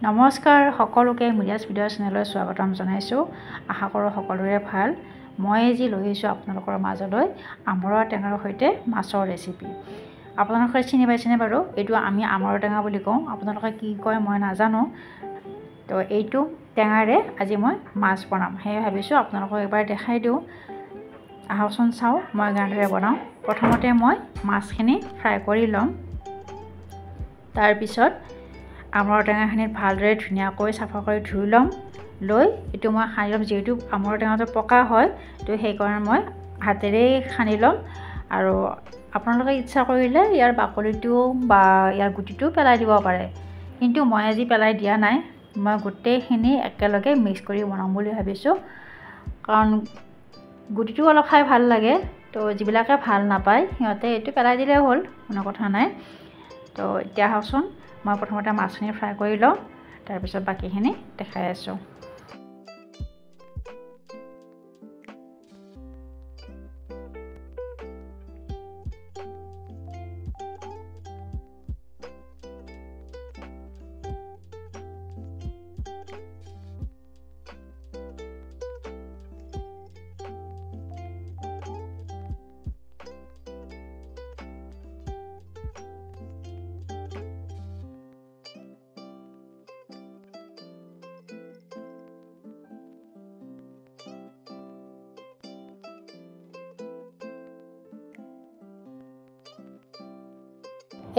নমস্কাৰ সকলোকে মিডিয়াছ ভিডিঅ' চেনেললৈ স্বাগতম জনাইছোঁ। আশা কৰোঁ সকলোৰে ভাল। মই আজি লৈ আহিছোঁ আপোনালোকৰ মাজলৈ আমৰা টেঙাৰ সৈতে মাছৰ ৰেচিপি। আপোনালোকে চিনি পাইছেনে বাৰু? এইটো আমি আমৰা টেঙা বুলি কওঁ, আপোনালোকে কি কয় মই নাজানো। তো এইটো টেঙাৰে আজি মই মাছ বনাম, সেয়ে ভাবিছোঁ আপোনালোকক এবাৰ দেখাই দিওঁ। আহকচোন চাওঁ মই কেনেদৰে বনাওঁ। প্ৰথমতে মই মাছখিনি ফ্ৰাই কৰি ল'ম। তাৰপিছত আমৰা টেঙাখিনিত ভালদৰে ধুনীয়াকৈ চাফা কৰি ধুই ল'ম। লৈ এইটো মই সানি ল'ম, যিহেতু আমৰা টেঙাটো পকা হয়, তো সেইকাৰণে মই হাতেৰেই সানি ল'ম। আৰু আপোনালোকে ইচ্ছা কৰিলে ইয়াৰ বাকলিটো বা ইয়াৰ গুটিটো পেলাই দিব পাৰে, কিন্তু মই আজি পেলাই দিয়া নাই। মই গোটেইখিনি একেলগে মিক্স কৰি বনাম বুলি ভাবিছোঁ, কাৰণ গুটিটো অলপ খাই ভাল লাগে। তো যিবিলাকে ভাল নাপায় সিহঁতে এইটো পেলাই দিলে হ'ল, কোনো কথা নাই। তো এতিয়া আহকচোন মই প্ৰথমতে মাছখিনি ফ্ৰাই কৰি লওঁ, তাৰপিছত বাকীখিনি দেখাই আছোঁ।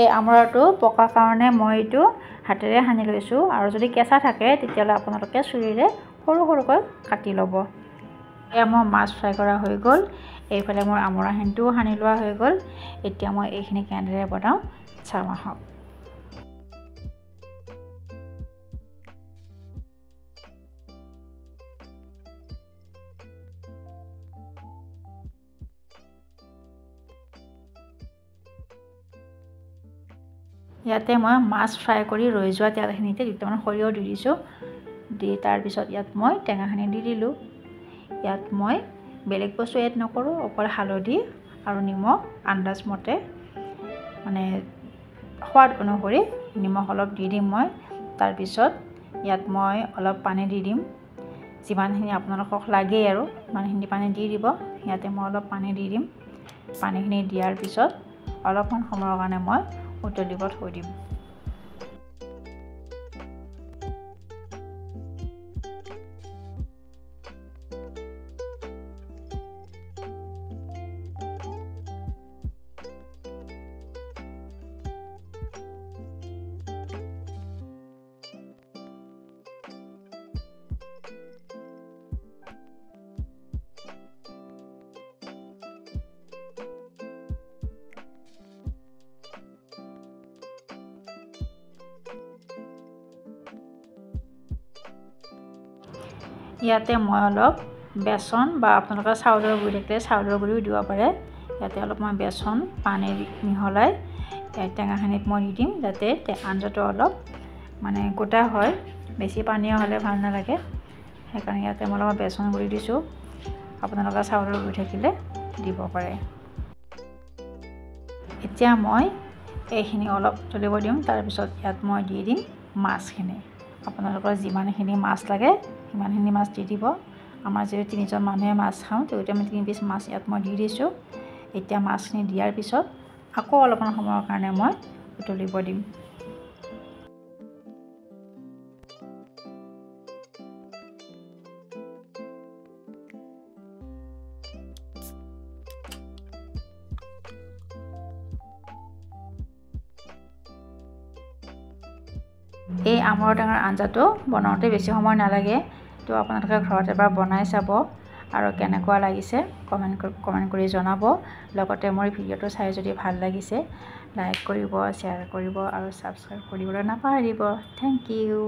এই আমৰাটো পকাৰ কাৰণে মই এইটো হাতেৰে সানি লৈছোঁ, আৰু যদি কেঁচা থাকে তেতিয়াহ'লে আপোনালোকে চুৰিৰে সৰু সৰুকৈ কাটি ল'ব। এয়া মোৰ মাছ ফ্ৰাই কৰা হৈ গ'ল, এইফালে মোৰ আমৰাখিনিটোও সানি লোৱা হৈ গ'ল। এতিয়া মই এইখিনি কেনেদৰে বনাওঁ চাম আহক। ইয়াতে মই মাছ ফ্ৰাই কৰি ৰৈ যোৱা তেলখিনিতে দুটামান সৰিয়হ দি দিছোঁ। দি তাৰপিছত ইয়াত মই টেঙাখিনি দি দিলোঁ। ইয়াত মই বেলেগ বস্তু এড নকৰোঁ, অকল হালধি আৰু নিমখ আন্দাজমতে, মানে সোৱাদ অনুসৰি নিমখ অলপ দি দিম মই। তাৰপিছত ইয়াত মই অলপ পানী দি দিম, যিমানখিনি আপোনালোকক লাগে আৰু সিমানখিনি পানী দি দিব। ইয়াতে মই অলপ পানী দি দিম। পানীখিনি দিয়াৰ পিছত অলপমান সময়ৰ কাৰণে মই উতলিব থৈ দিম। ইয়াতে মই অলপ বেচন বা আপোনালোকে চাউলৰ গুড়ি থাকিলে চাউলৰ গুড়িও দিব পাৰে। ইয়াতে অলপ মই বেচন পানী মিহলাই টেঙাখিনিত মই দি দিম, যাতে আঞ্জাটো অলপ মানে গোটা হয়। বেছি পানীয়া হ'লে ভাল নালাগে, সেইকাৰণে ইয়াতে মই অলপ বেচন গুড়ি দিছোঁ। আপোনালোকে চাউলৰ গুড়ি থাকিলে দিব পাৰে। এতিয়া মই এইখিনি অলপ উতলিব দিম, তাৰপিছত ইয়াত মই দি দিম মাছখিনি। আপোনালোকৰ যিমানখিনি মাছ লাগে সিমানখিনি মাছ দি দিব। আমাৰ যিহেতু 3জন মানুহে মাছ খাওঁ, তো আমি 3 পিচ মাছ ইয়াত মই দি দিছোঁ। এতিয়া মাছখিনি দিয়াৰ পিছত আকৌ অলপমান সময়ৰ কাৰণে মই উতলিব দিম। এই আমৰা টেঙাৰ আঞ্জাটো বনাওঁতে বেছি সময় নালাগে, তো আপোনালোকে ঘৰত এবাৰ বনাই চাব আৰু কেনেকুৱা লাগিছে কমেণ্ট কৰি জনাব। লগতে মোৰ ভিডিঅ'টো চাই যদি ভাল লাগিছে লাইক কৰিব, শ্বেয়াৰ কৰিব আৰু ছাবস্ক্ৰাইব কৰিবলৈ নাপাহৰিব। Thank U.